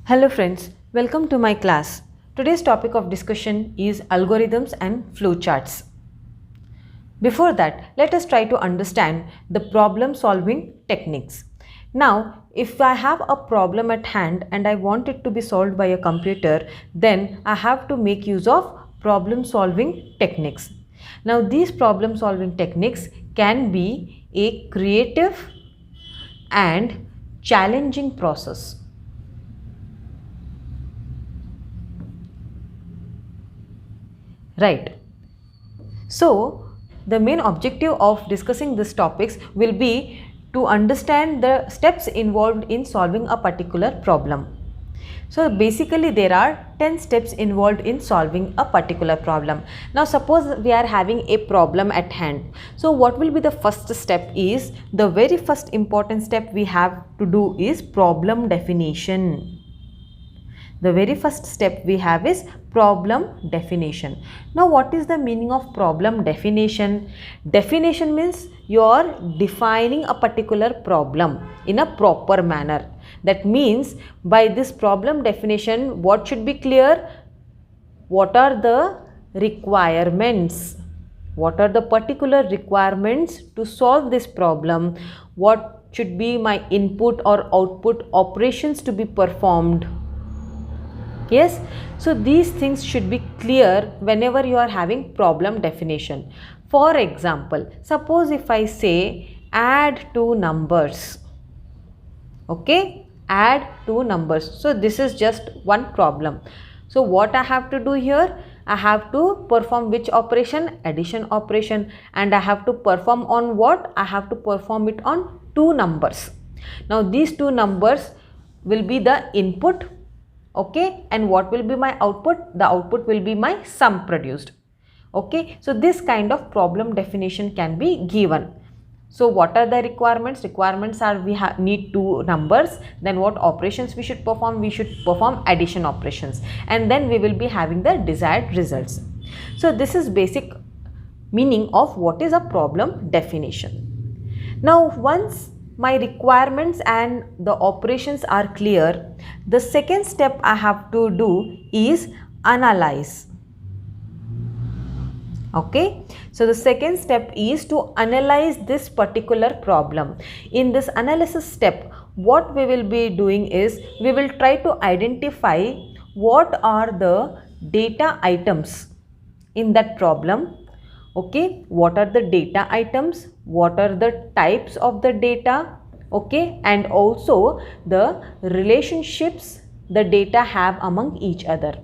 Hello friends, welcome to my class. Today's topic of discussion is algorithms and flowcharts. Before that, let us try to understand the problem solving techniques. Now, if I have a problem at hand and I want it to be solved by a computer, then I have to make use of problem solving techniques. Now, these problem solving techniques can be a creative and challenging process. Right. So, the main objective of discussing these topics will be to understand the steps involved in solving a particular problem. So, basically there are 10 steps involved in solving a particular problem. Now, suppose we are having a problem at hand. So, what will be the first step is, the very first important step we have to do is problem definition. The very first step we have is problem definition. Now, what is the meaning of problem definition? Definition means you are defining a particular problem in a proper manner. That means by this problem definition, what should be clear? What are the requirements? What are the particular requirements to solve this problem? What should be my input or output operations to be performed? Yes, so these things should be clear whenever you are having problem definition. For example, suppose if I say add two numbers, okay, add two numbers. So this is just one problem. So what I have to do here? I have to perform which operation? Addition operation. And I have to perform on what? I have to perform it on two numbers. Now these two numbers will be the input. Okay, and what will be my output? The output will be my sum produced. Okay, so this kind of problem definition can be given. So what are the requirements? Requirements are we need two numbers. Then what operations we should perform? We should perform addition operations, and then we will be having the desired results. So this is basic meaning of what is a problem definition. Now once my requirements and the operations are clear, the second step I have to do is analyze. Okay, so the second step is to analyze this particular problem. In this analysis step, what we will be doing is we will try to identify what are the data items in that problem. Okay, what are the data items, what are the types of the data, okay, and also the relationships the data have among each other.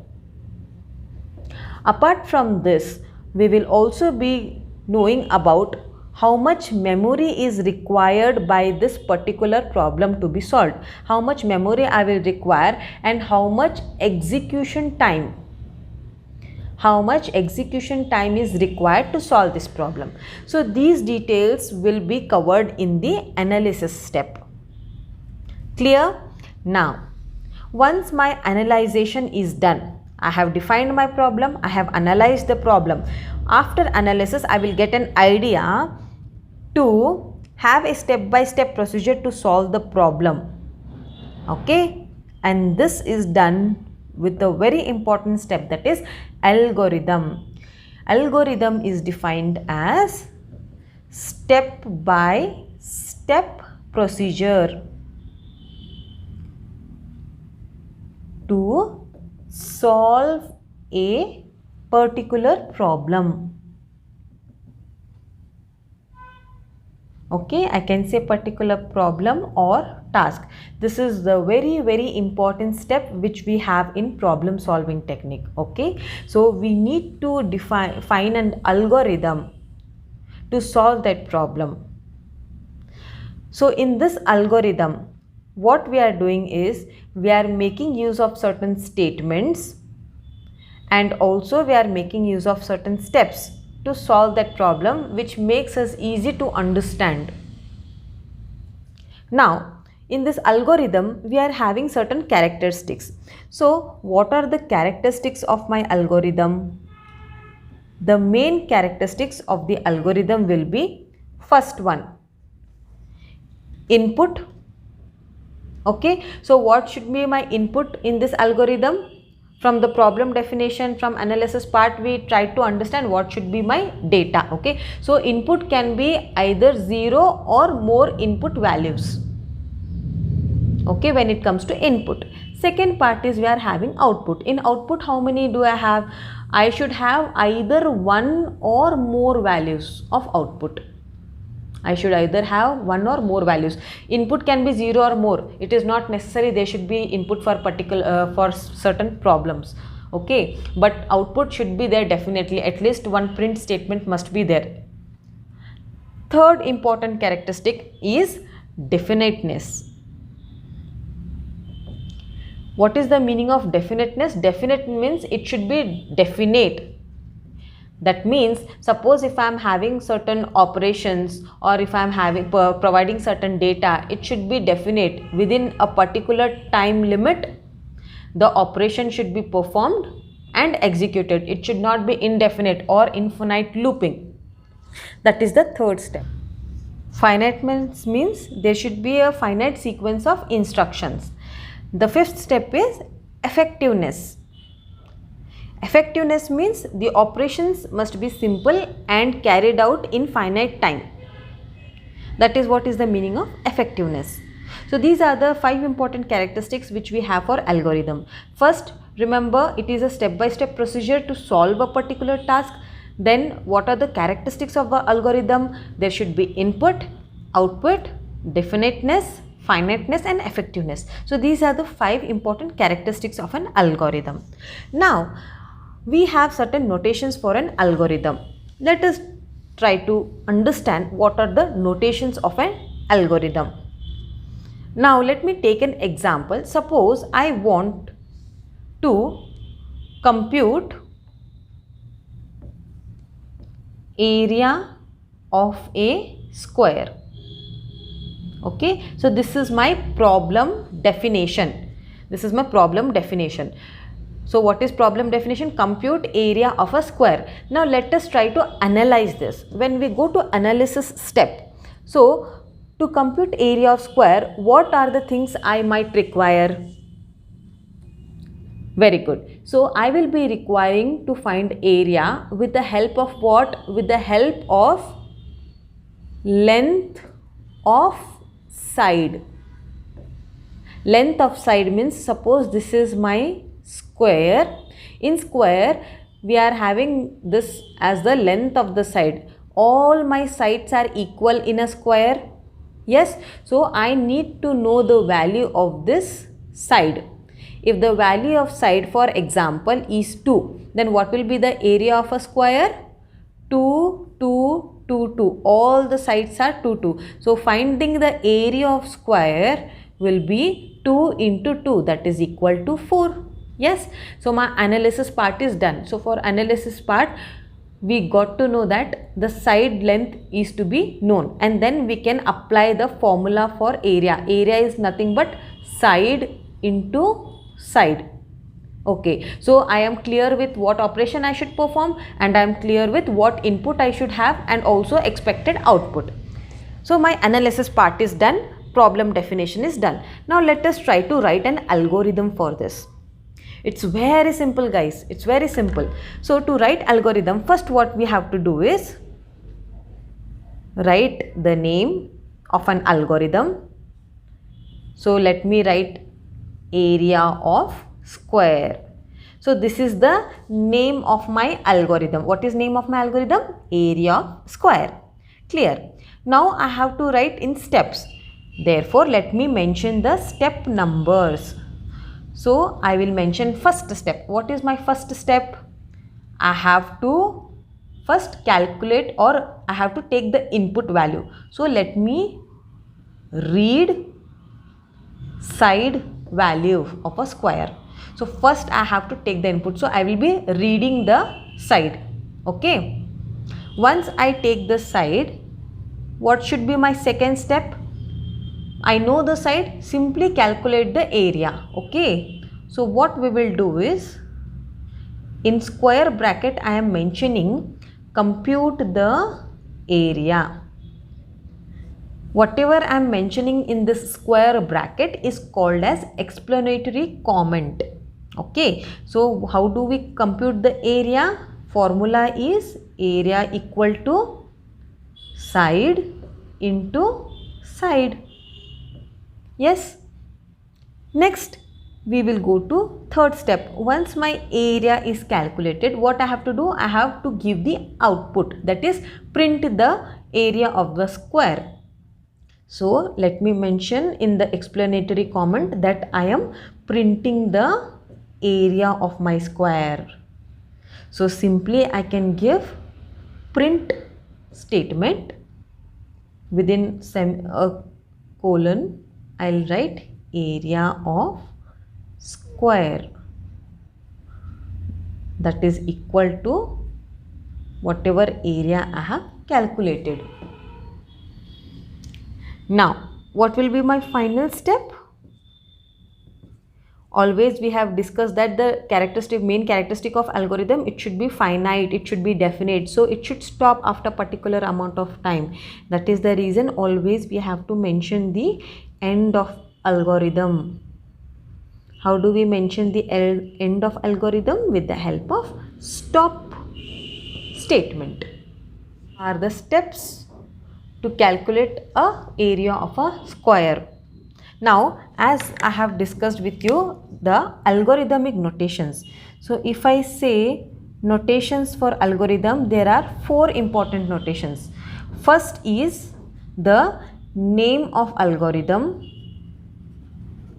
Apart from this, we will also be knowing about how much memory is required by this particular problem to be solved, how much memory I will require, and how much execution time is required to solve this problem. So these details will be covered in the analysis step. Clear? Now, once my analyzation is done, I have defined my problem, I have analyzed the problem. After analysis, I will get an idea to have a step-by-step procedure to solve the problem. Okay, and this is done with a very important step, that is algorithm. Algorithm is defined as step-by-step procedure to solve a particular problem. Okay, I can say particular problem or task. This is the very important step which we have in problem solving technique. Okay, so we need to define an algorithm to solve that problem. So in this algorithm, what we are doing is we are making use of certain statements, and also we are making use of certain steps to solve that problem, which makes us easy to understand. Now, in this algorithm, we are having certain characteristics. So, what are the characteristics of my algorithm? The main characteristics of the algorithm will be, first one, input, Okay, so what should be my input in this algorithm? From the problem definition, from analysis part, we try to understand what should be my data. Okay, so input can be either 0 or more input values. Okay, when it comes to input. Second part is we are having output. In output, how many do I have? I should have either 1 or more values of output. I should either have 1 or more values. Input can be 0 or more. It is not necessary they should be input for particular for certain problems. Okay, but output should be there definitely. At least one print statement must be there. Third important characteristic is definiteness. What is the meaning of definiteness? Definite means it should be definite. That means, suppose if I am having certain operations or if I am having providing certain data, it should be definite. Within a particular time limit, the operation should be performed and executed. It should not be indefinite or infinite looping. That is the third step. Finiteness means there should be a finite sequence of instructions. The fifth step is effectiveness. Effectiveness means the operations must be simple and carried out in finite time. That is what is the meaning of effectiveness. So these are the 5 important characteristics which we have for algorithm. First, remember, it is a step-by-step procedure to solve a particular task. Then what are the characteristics of the algorithm? There should be input, output, definiteness, finiteness and effectiveness. So these are the 5 important characteristics of an algorithm. Now we have certain notations for an algorithm. Let us try to understand what are the notations of an algorithm. Now let me take an example. Suppose I want to compute area of a square. Okay, so this is my problem definition. This is my problem definition. So what is problem definition? Compute area of a square. Now let us try to analyze this. When we go to analysis step, so to compute area of square, what are the things I might require? Very good. So I will be requiring to find area with the help of what? With the help of length of side. Length of side means, suppose this is my square. In square we are having this as the length of the side. All my sides are equal in a square. Yes, so I need to know the value of this side. If the value of side, for example, is 2, then what will be the area of a square? 2, 2, 2, 2. All the sides are 2, 2. So finding the area of square will be 2 into 2, that is equal to 4. Yes, so my analysis part is done. So for analysis part, we got to know that the side length is to be known, and then we can apply the formula for area. Area is nothing but side into side. Okay, so I am clear with what operation I should perform, and I am clear with what input I should have and also expected output. So my analysis part is done, problem definition is done. Now let us try to write an algorithm for this. It's very simple, guys. It's very simple. So to write algorithm, first what we have to do is write the name of an algorithm. So let me write area of square. So this is the name of my algorithm. What is name of my algorithm? Area of square. Clear. Now I have to write in steps. Therefore, let me mention the step numbers. So I will mention first step. What is my first step? I have to first calculate, or I have to take the input value. So let me read side value of a square. So first I have to take the input. So I will be reading the side. Okay. Once I take the side, what should be my second step? I know the side, simply calculate the area. Okay. So what we will do is, in square bracket I am mentioning compute the area. whatever I am mentioning in this square bracket is called as explanatory comment. Okay, so how do we compute the area? Formula is area equal to side into side. Yes. Next, we will go to third step. Once my area is calculated, what I have to do? I have to give the output, that is print the area of the square. So let me mention in the explanatory comment that I am printing the area of my square. So simply I can give print statement within a colon. I'll write area of square, that is equal to whatever area I have calculated. Now, what will be my final step? Always we have discussed that the main characteristic of algorithm, it should be finite, it should be definite, so it should stop after particular amount of time. That is the reason always we have to mention the end of algorithm. How do we mention the end of algorithm? With the help of stop statement. Are the steps to calculate a area of a square. Now, as I have discussed with you the algorithmic notations. So if I say notations for algorithm, there are 4 important notations. First is the name of algorithm.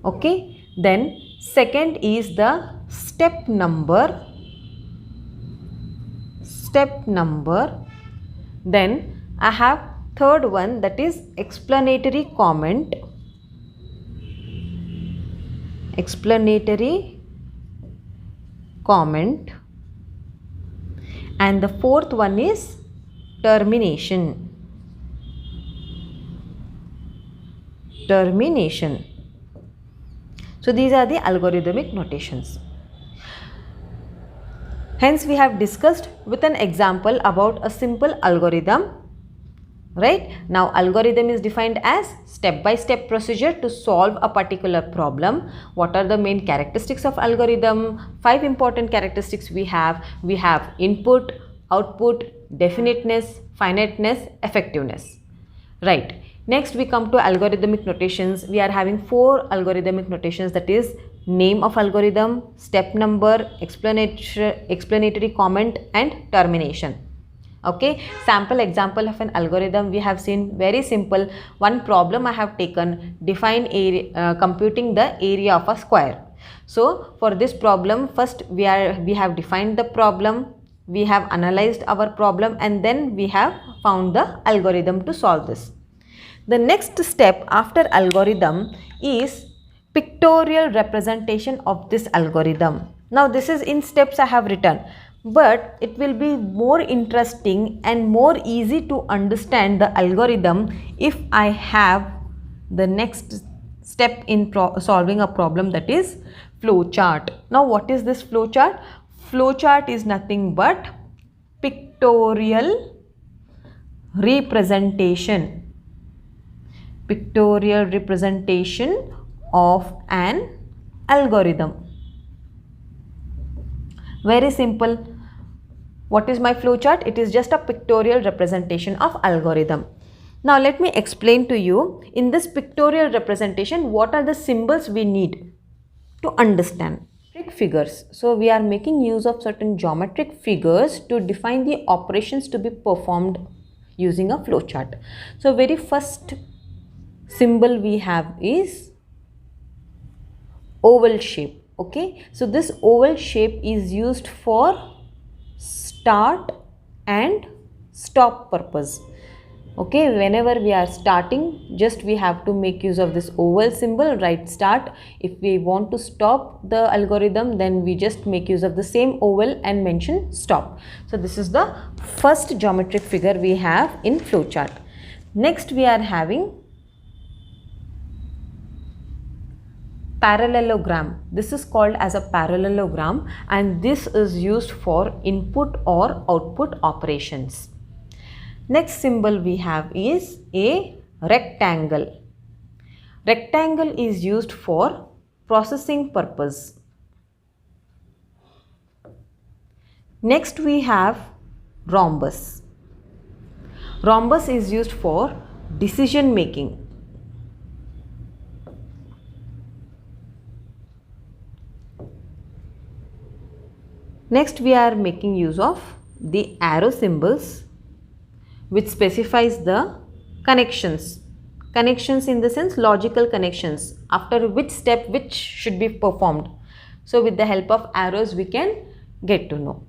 Okay. Then second is the step number. Then I have third one, that is explanatory comment. And the fourth one is termination. So these are the algorithmic notations. Hence we have discussed with an example about a simple algorithm. Right? Now algorithm is defined as step-by-step procedure to solve a particular problem. What are the main characteristics of algorithm? 5 important characteristics we have. We have input, output, definiteness, finiteness, effectiveness. Right. Next we come to algorithmic notations. We are having 4 algorithmic notations, that is name of algorithm, step number, explanatory comment and termination. Okay, sample example of an algorithm we have seen, very simple. One problem I have taken, define area, computing the area of a square. So for this problem, first we have defined the problem, we have analyzed our problem, and then we have found the algorithm to solve this. The next step after algorithm is pictorial representation of this algorithm. Now this is in steps I have written, but it will be more interesting and more easy to understand the algorithm if I have the next step in solving a problem, that is flowchart. Now what is this flowchart? Flowchart is nothing but pictorial representation of an algorithm. Very simple. What is my flowchart? It is just a pictorial representation of algorithm. Now let me explain to you in this pictorial representation what are the symbols we need to understand. Figures. So we are making use of certain geometric figures to define the operations to be performed using a flowchart. So very first symbol we have is oval shape. Okay, so this oval shape is used for start and stop purpose. Okay, whenever we are starting, just we have to make use of this oval symbol, write start. If we want to stop the algorithm, then we just make use of the same oval and mention stop. So this is the first geometric figure we have in flowchart. Next we are having parallelogram. This is called as a parallelogram, and this is used for input or output operations. Next symbol we have is a rectangle. Rectangle is used for processing purpose. Next we have rhombus. Rhombus is used for decision making. Next we are making use of the arrow symbols, which specifies the connections. Connections in the sense logical connections, after which step which should be performed. So with the help of arrows we can get to know.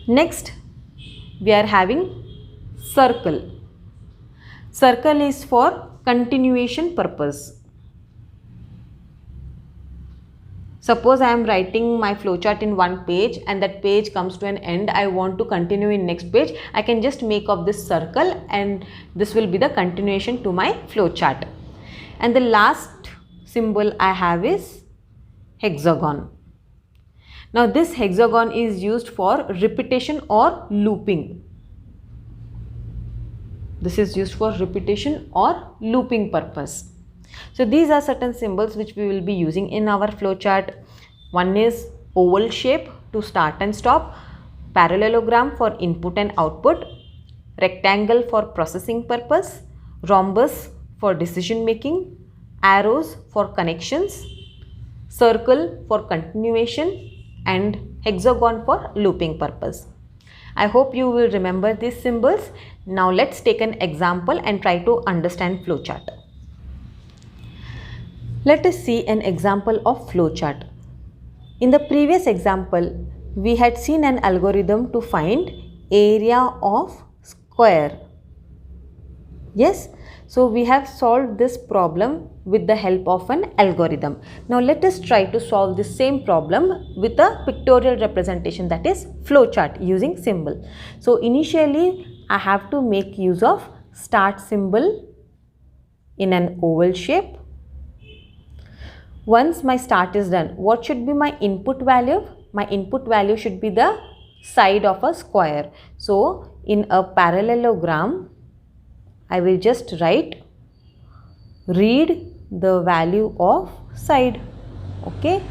Next we are having circle. Circle is for continuation purpose. Suppose I am writing my flowchart in one page and that page comes to an end. I want to continue in next page. I can just make of this circle and this will be the continuation to my flowchart. And the last symbol I have is hexagon. Now this hexagon is used for repetition or looping. This is used for repetition or looping purpose. So these are certain symbols which we will be using in our flowchart. One is oval shape to start and stop, parallelogram for input and output, rectangle for processing purpose, rhombus for decision making, arrows for connections, circle for continuation, and hexagon for looping purpose. I hope you will remember these symbols. Now let's take an example and try to understand flowchart. Let us see an example of flowchart. In the previous example, we had seen an algorithm to find area of square. Yes, so we have solved this problem with the help of an algorithm. Now let us try to solve the same problem with a pictorial representation, that is flowchart, using symbol. So initially I have to make use of start symbol in an oval shape. Once my start is done, what should be my input value? My input value should be the side of a square. So in a parallelogram, I will just write read the value of side. Okay,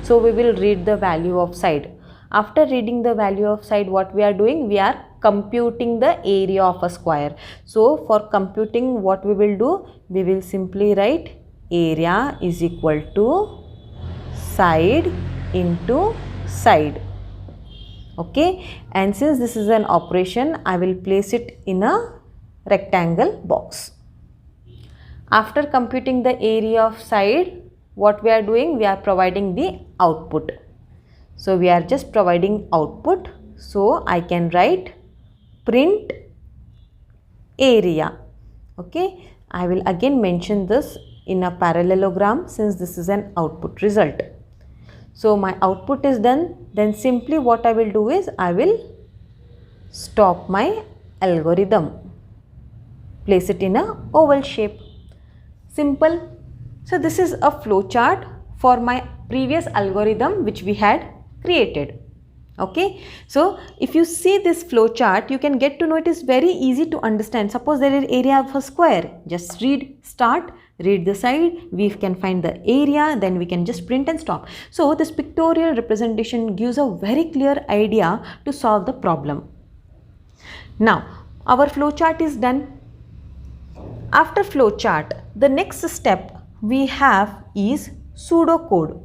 so we will read the value of side. After reading the value of side, what we are doing? We are computing the area of a square. So for computing, what we will do? We will simply write area is equal to side into side. Okay, and since this is an operation, I will place it in a rectangle box. After computing the area of side, what we are doing? We are providing the output. So we are just providing output. So I can write print area. Okay, I will again mention this in a parallelogram since this is an output result. So my output is done. Then simply what I will do is I will stop my algorithm. Place it in a oval shape. Simple. So this is a flowchart for my previous algorithm which we had created. Okay, so if you see this flowchart, you can get to know it is very easy to understand. Suppose there is area of a square, just read start, read the side, we can find the area, then we can just print and stop. So this pictorial representation gives a very clear idea to solve the problem. Now our flowchart is done. After flowchart, the next step we have is pseudocode.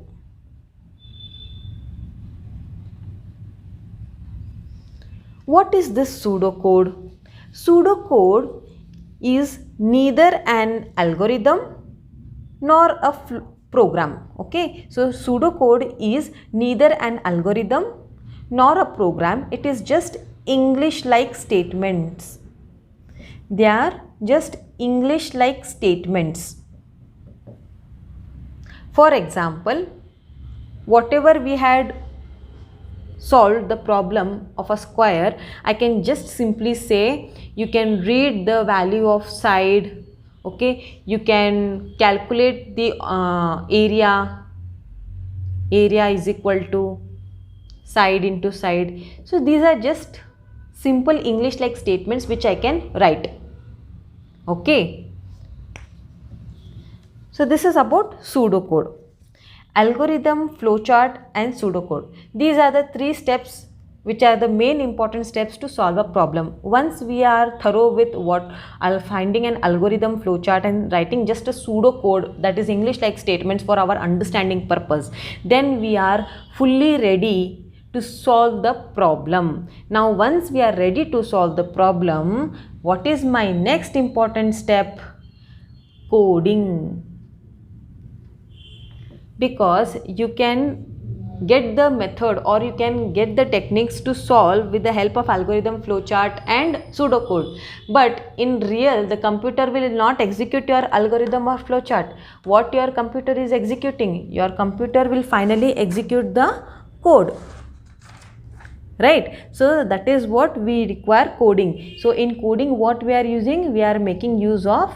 What is this pseudocode? Pseudocode is neither an algorithm nor a program. Okay, so pseudocode is neither an algorithm nor a program. It is just English-like statements. They are just English-like statements. For example, whatever we had solved the problem of a square, I can just simply say you can read the value of side. Okay, you can calculate the area is equal to side into side. So these are just simple English like statements which I can write. Okay. So this is about pseudocode. Algorithm, flowchart and pseudocode. These are the three steps which are the main important steps to solve a problem. Once we are thorough with finding an algorithm, flowchart and writing just a pseudocode, that is English like statements for our understanding purpose, then we are fully ready to solve the problem. Now once we are ready to solve the problem, what is my next important step? Coding. Because you can get the method or you can get the techniques to solve with the help of algorithm, flowchart and pseudocode, but in real the computer will not execute your algorithm or flowchart. What your computer is executing? Your computer will finally execute the code, right? So that is what we require, coding. So in coding, what we are using? We are making use of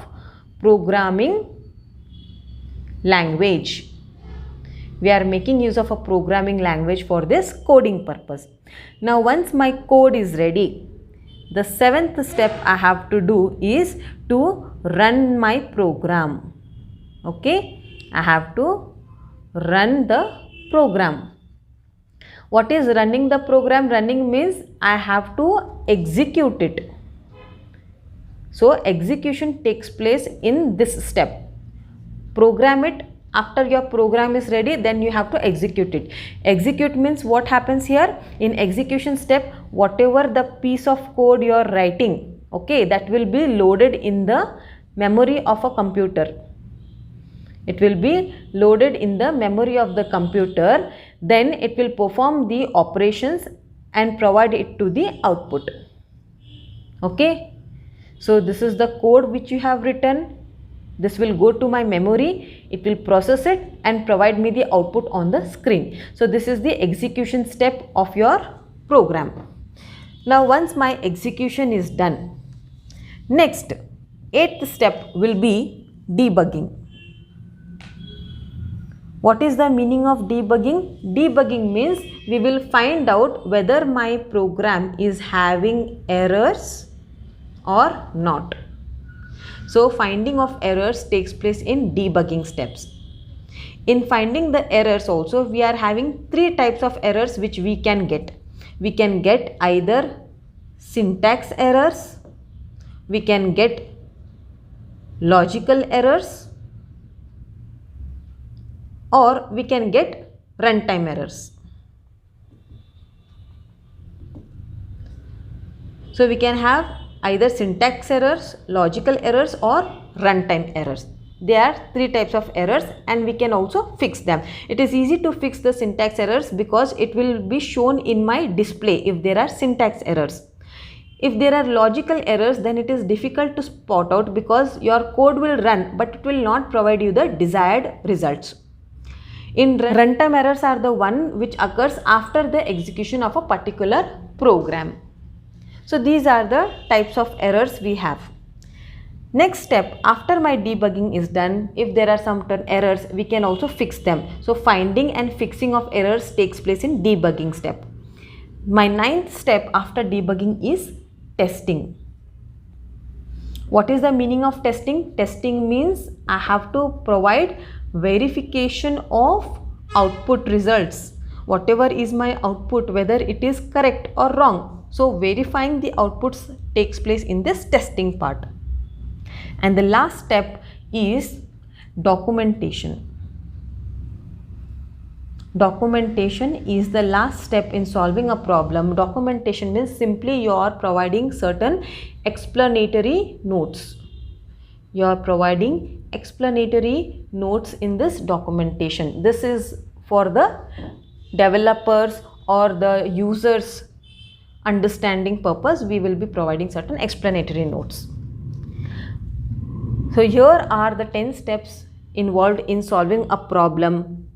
programming language. We are making use of a programming language for this coding purpose. Now once my code is ready, the seventh step I have to do is to run my program. Okay, I have to run the program. What is running the program? Running means I have to execute it. So execution takes place in this step. Program it. After your program is ready, then you have to execute it. Execute means what happens here? In execution step, whatever the piece of code you are writing, okay, that will be loaded in the memory of a computer. It will be loaded in the memory of the computer. Then it will perform the operations and provide it to the output. Okay. So this is the code which you have written. This will go to my memory, it will process it and provide me the output on the screen. So this is the execution step of your program. Now once my execution is done, next, eighth step will be debugging. What is the meaning of debugging? Debugging means we will find out whether my program is having errors or not. So finding of errors takes place in debugging steps. In finding the errors also, we are having three types of errors which we can get. We can get either syntax errors, we can get logical errors, or we can get runtime errors. So we can have either syntax errors, logical errors or runtime errors. There are three types of errors and we can also fix them. It is easy to fix the syntax errors because it will be shown in my display if there are syntax errors. If there are logical errors, then it is difficult to spot out because your code will run but it will not provide you the desired results. In runtime errors are the one which occurs after the execution of a particular program. So these are the types of errors we have. Next step, after my debugging is done, if there are some errors, we can also fix them. So finding and fixing of errors takes place in debugging step. My ninth step after debugging is testing. What is the meaning of testing? Testing means I have to provide verification of output results. Whatever is my output, whether it is correct or wrong. So verifying the outputs takes place in this testing part. And the last step is documentation. Documentation is the last step in solving a problem. Documentation means simply you are providing certain explanatory notes. You are providing explanatory notes in this documentation. This is for the developers or the users understanding purpose. We will be providing certain explanatory notes. So here are the 10 steps involved in solving a problem.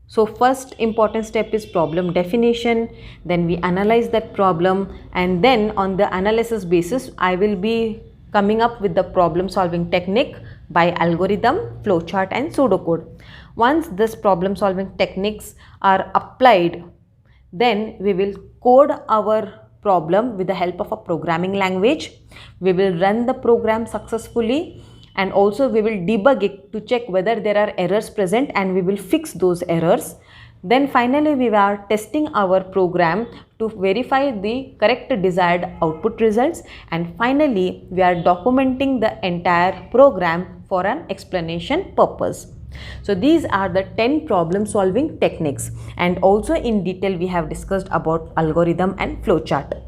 So first important step is problem definition, then we analyze that problem, and then on the analysis basis I will be coming up with the problem solving technique by algorithm, flowchart and pseudocode. Once this problem solving techniques are applied, then we will code our problem with the help of a programming language. We will run the program successfully, and also we will debug it to check whether there are errors present, and we will fix those errors. Then finally we are testing our program to verify the correct desired output results, and finally we are documenting the entire program for an explanation purpose. So these are the 10 problem solving techniques, and also in detail we have discussed about algorithm and flowchart.